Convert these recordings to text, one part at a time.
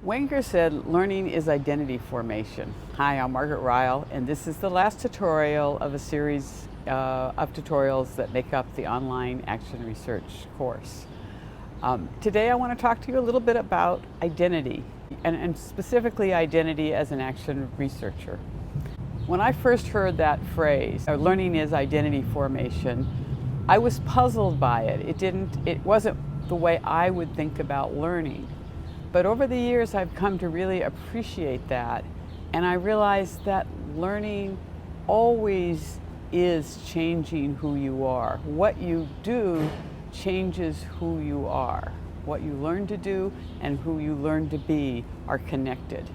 Wenger said learning is identity formation. Hi, I'm Margaret Ryle, and this is the last tutorial of a series of tutorials that make up the online action research course. Today I want to talk to you a little bit about identity, and specifically identity as an action researcher. When I first heard that phrase, learning is identity formation, I was puzzled by it. It wasn't the way I would think about learning. But over the years, I've come to really appreciate that, and I realized that learning always is changing who you are. What you do changes who you are. What you learn to do and who you learn to be are connected.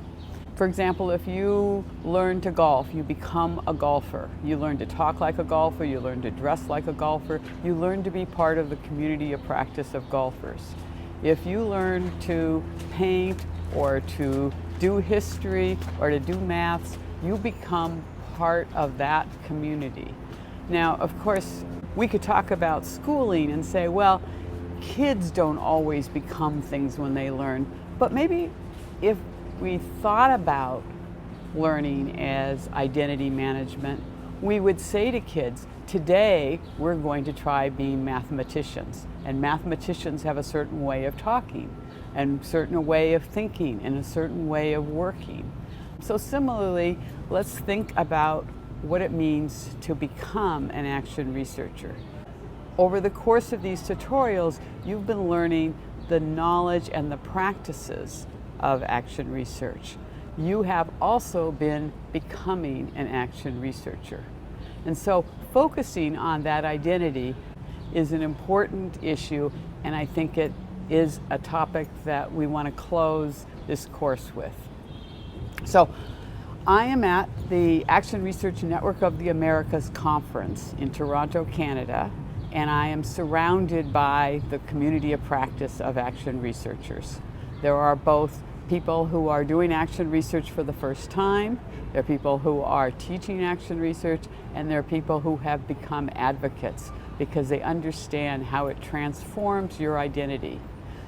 For example, if you learn to golf, you become a golfer. You learn to talk like a golfer, you learn to dress like a golfer, you learn to be part of the community of practice of golfers. If you learn to paint or to do history or to do maths, you become part of that community. Now, of course, we could talk about schooling and say, well, kids don't always become things when they learn, but maybe if we thought about learning as identity management, we would say to kids, today we're going to try being mathematicians, and mathematicians have a certain way of talking and a certain way of thinking and a certain way of working. So similarly, let's think about what it means to become an action researcher. Over the course of these tutorials, you've been learning the knowledge and the practices of action research. You have also been becoming an action researcher. And so focusing on that identity is an important issue, and I think it is a topic that we want to close this course with. So I am at the Action Research Network of the Americas conference in Toronto, Canada, and I am surrounded by the community of practice of action researchers. There are both people who are doing action research for the first time, there are people who are teaching action research, and there are people who have become advocates because they understand how it transforms your identity.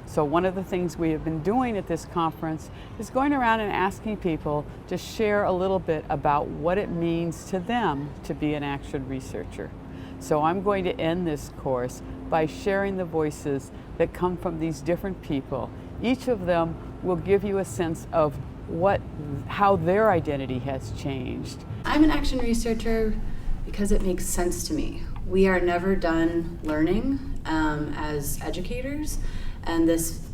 So one of the things we have been doing at this conference is going around and asking people to share a little bit about what it means to them to be an action researcher. So I'm going to end this course by sharing the voices that come from these different people. Each of them will give you a sense of how their identity has changed. I'm an action researcher because it makes sense to me. We are never done learning as educators, and this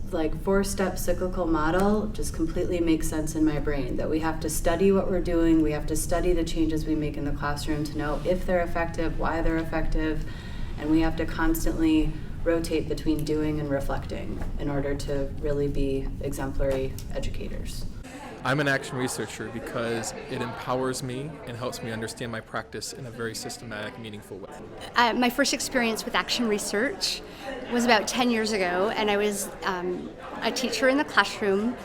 four-step cyclical model just completely makes sense in my brain, that we have to study what we're doing, we have to study the changes we make in the classroom to know if they're effective, why they're effective, and we have to constantly rotate between doing and reflecting in order to really be exemplary educators. I'm an action researcher because it empowers me and helps me understand my practice in a very systematic, meaningful way. My first experience with action research was about 10 years ago, and I was a teacher in the classroom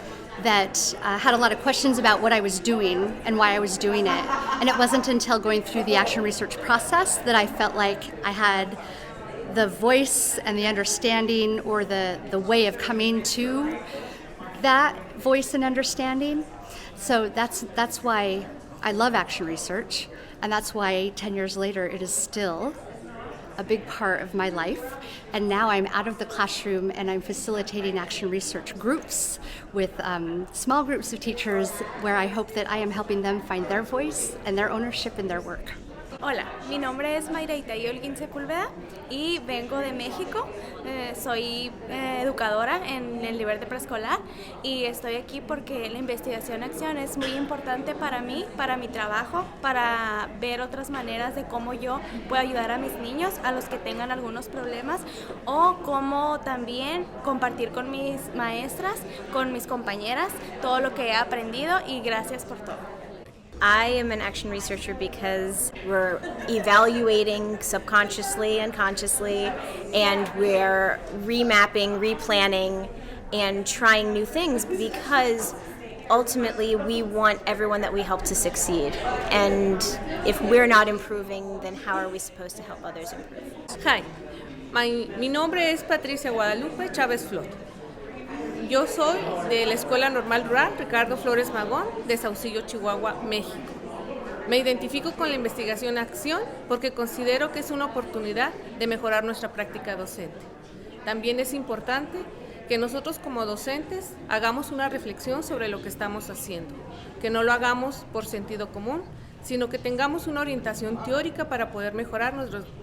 that had a lot of questions about what I was doing and why I was doing it. And it wasn't until going through the action research process that I felt like I had the voice and the understanding, or the way of coming to that voice and understanding. So that's why I love action research, and that's why 10 years later it is still a big part of my life. And now I'm out of the classroom and I'm facilitating action research groups with small groups of teachers where I hope that I am helping them find their voice and their ownership in their work. Hola, mi nombre es Mayra Itayo Holguín Sepúlveda y vengo de México. Soy educadora en el nivel de preescolar y estoy aquí porque la investigación-acción es muy importante para mí, para mi trabajo, para ver otras maneras de cómo yo puedo ayudar a mis niños, a los que tengan algunos problemas, o cómo también compartir con mis maestras, con mis compañeras, todo lo que he aprendido, y gracias por todo. I am an action researcher because we're evaluating subconsciously and consciously, and we're remapping, replanning, and trying new things because ultimately we want everyone that we help to succeed. And if we're not improving, then how are we supposed to help others improve? Hi, mi nombre es Patricia Guadalupe Chávez Flor. Yo soy de la Escuela Normal Rural Ricardo Flores Magón de Saucillo, Chihuahua, México. Me identifico con la investigación-acción porque considero que es una oportunidad de mejorar nuestra práctica docente. También es importante que nosotros como docentes hagamos una reflexión sobre lo que estamos haciendo, que no lo hagamos por sentido común, sino que tengamos una orientación teórica para poder mejorar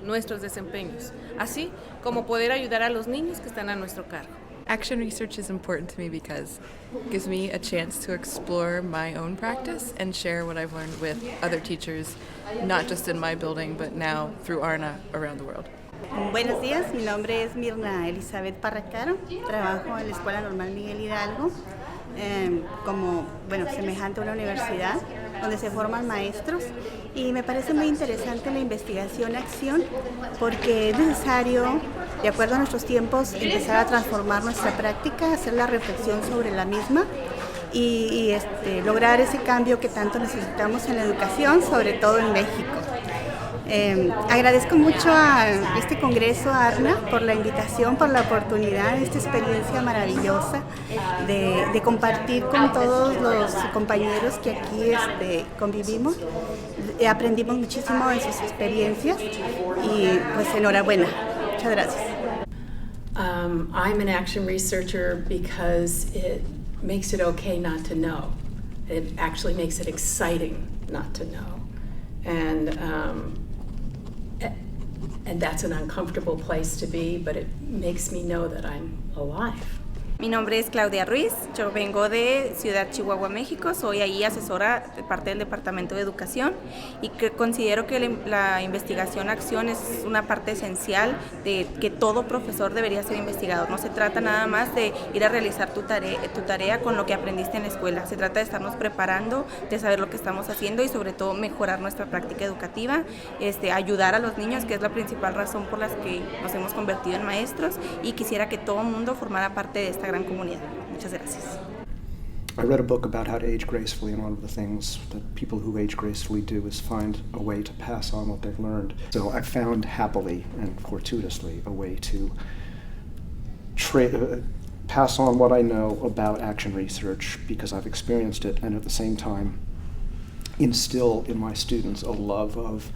nuestros desempeños, así como poder ayudar a los niños que están a nuestro cargo. Action research is important to me because it gives me a chance to explore my own practice and share what I've learned with other teachers, not just in my building, but now through ARNA around the world. Buenos días, mi nombre es Mirna Elizabeth Parracaro, trabajo en la Escuela Normal Miguel Hidalgo como, semejante a una universidad donde se forman maestros y me parece muy interesante la investigación-acción porque es necesario, de acuerdo a nuestros tiempos, empezar a transformar nuestra práctica, hacer la reflexión sobre la misma y lograr ese cambio que tanto necesitamos en la educación, sobre todo en México. Agradezco mucho a este Congreso ARNA por la invitación, por la oportunidad, esta experiencia maravillosa de compartir con todos los compañeros que aquí convivimos. Aprendimos muchísimo de sus experiencias y pues enhorabuena. Muchas gracias. I'm an action researcher because it makes it okay not to know. It actually makes it exciting not to know. And that's an uncomfortable place to be, but it makes me know that I'm alive. Mi nombre es Claudia Ruiz, yo vengo de Ciudad Chihuahua, México, soy ahí asesora de parte del Departamento de Educación y considero que la investigación-acción es una parte esencial de que todo profesor debería ser investigador. No se trata nada más de ir a realizar tu tarea con lo que aprendiste en la escuela, se trata de estarnos preparando, de saber lo que estamos haciendo y sobre todo mejorar nuestra práctica educativa, ayudar a los niños, que es la principal razón por la que nos hemos convertido en maestros y quisiera que todo el mundo formara parte de esta gran comunidad. Muchas gracias. I read a book about how to age gracefully, and one of the things that people who age gracefully do is find a way to pass on what they've learned. So I found happily and fortuitously a way to pass on what I know about action research because I've experienced it, and at the same time instill in my students a love of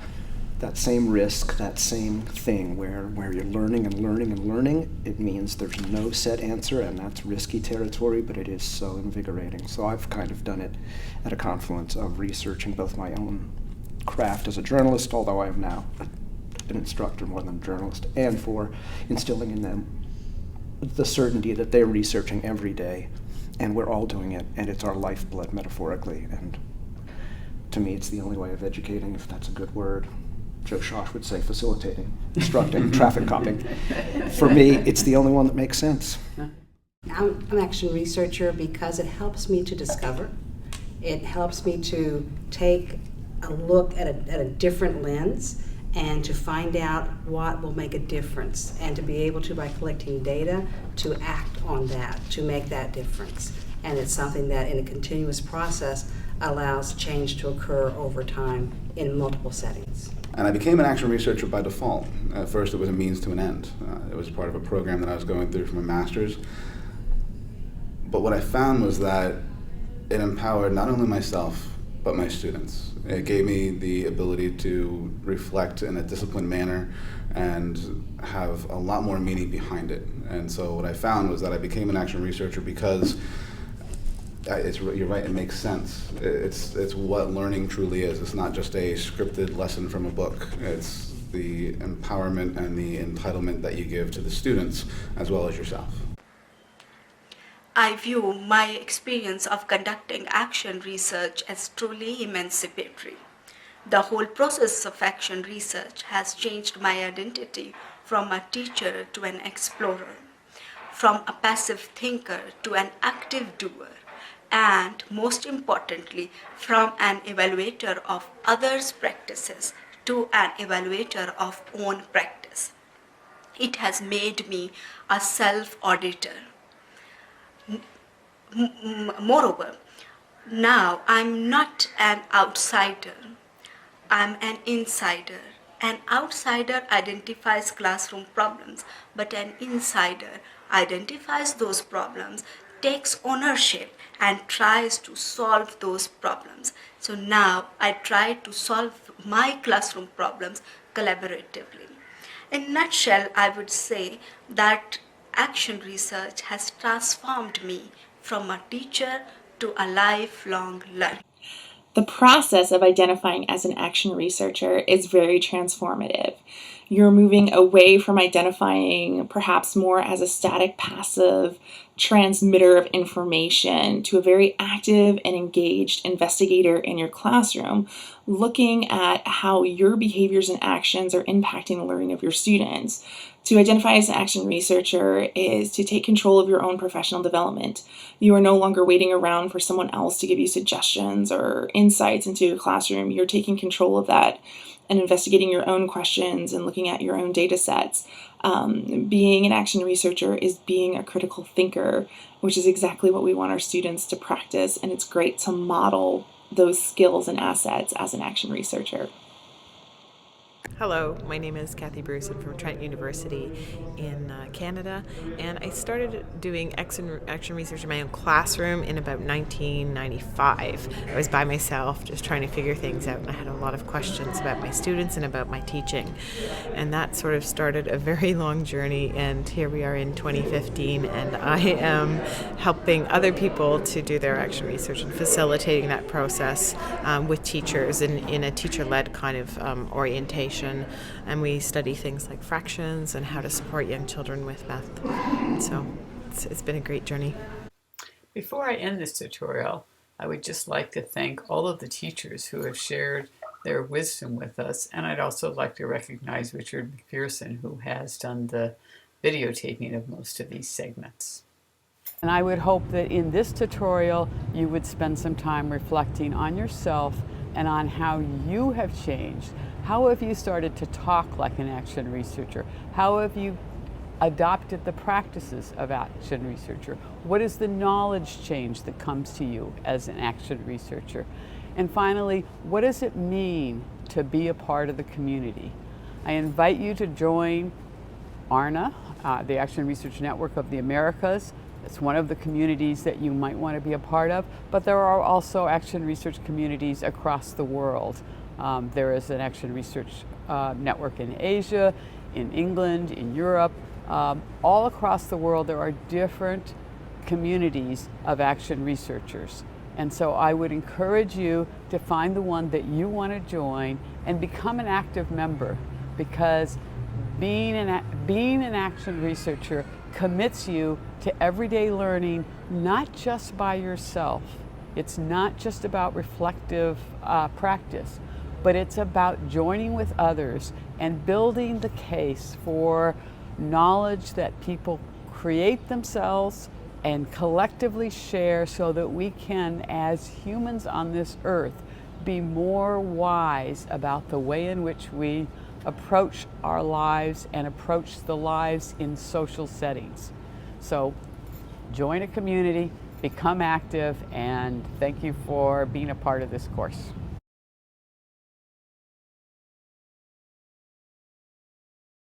that same risk, that same thing where you're learning and learning and learning. It means there's no set answer, and that's risky territory, but it is so invigorating. So I've kind of done it at a confluence of researching both my own craft as a journalist, although I am now an instructor more than a journalist, and for instilling in them the certainty that they're researching every day, and we're all doing it, and it's our lifeblood, metaphorically. And to me, it's the only way of educating, if that's a good word. Joe Schosh would say facilitating, instructing, traffic copying. For me, it's the only one that makes sense. I'm an action researcher because it helps me to discover. It helps me to take a look at a different lens and to find out what will make a difference and to be able to, by collecting data, to act on that, to make that difference. And it's something that in a continuous process allows change to occur over time in multiple settings. And I became an action researcher by default. At first it was a means to an end. It was part of a program that I was going through for my master's. But what I found was that it empowered not only myself, but my students. It gave me the ability to reflect in a disciplined manner and have a lot more meaning behind it. And so what I found was that I became an action researcher because you're right, it makes sense. It's what learning truly is. It's not just a scripted lesson from a book. It's the empowerment and the entitlement that you give to the students as well as yourself. I view my experience of conducting action research as truly emancipatory. The whole process of action research has changed my identity from a teacher to an explorer, from a passive thinker to an active doer, and most importantly, from an evaluator of others' practices to an evaluator of own practice. It has made me a self-auditor. Moreover, now I'm not an outsider, I'm an insider. An outsider identifies classroom problems, but an insider identifies those problems takes ownership and tries to solve those problems. So now I try to solve my classroom problems collaboratively. In a nutshell, I would say that action research has transformed me from a teacher to a lifelong learner. The process of identifying as an action researcher is very transformative. You're moving away from identifying perhaps more as a static, passive transmitter of information to a very active and engaged investigator in your classroom, looking at how your behaviors and actions are impacting the learning of your students. To identify as an action researcher is to take control of your own professional development. You are no longer waiting around for someone else to give you suggestions or insights into your classroom. You're taking control of that and investigating your own questions and looking at your own data sets. Being an action researcher is being a critical thinker, which is exactly what we want our students to practice, and it's great to model those skills and assets as an action researcher. Hello, my name is Kathy Bruce. I'm from Trent University in Canada, and I started doing action research in my own classroom in about 1995. I was by myself just trying to figure things out, and I had a lot of questions about my students and about my teaching. And that sort of started a very long journey, and here we are in 2015, and I am helping other people to do their action research and facilitating that process with teachers in a teacher-led kind of orientation. And we study things like fractions and how to support young children with math. So it's been a great journey. Before I end this tutorial, I would just like to thank all of the teachers who have shared their wisdom with us, and I'd also like to recognize Richard McPherson, who has done the videotaping of most of these segments. And I would hope that in this tutorial you would spend some time reflecting on yourself and on how you have changed. How have you started to talk like an action researcher? How have you adopted the practices of action researcher? What is the knowledge change that comes to you as an action researcher? And finally, what does it mean to be a part of the community? I invite you to join ARNA, the Action Research Network of the Americas. It's one of the communities that you might want to be a part of, but there are also action research communities across the world. There is an action research network in Asia, in England, in Europe. All across the world there are different communities of action researchers. And so I would encourage you to find the one that you want to join and become an active member, because being an action researcher commits you to everyday learning, not just by yourself. It's not just about reflective practice, but it's about joining with others and building the case for knowledge that people create themselves and collectively share, so that we can, as humans on this earth, be more wise about the way in which we approach our lives and approach the lives in social settings. So join a community, become active, and thank you for being a part of this course.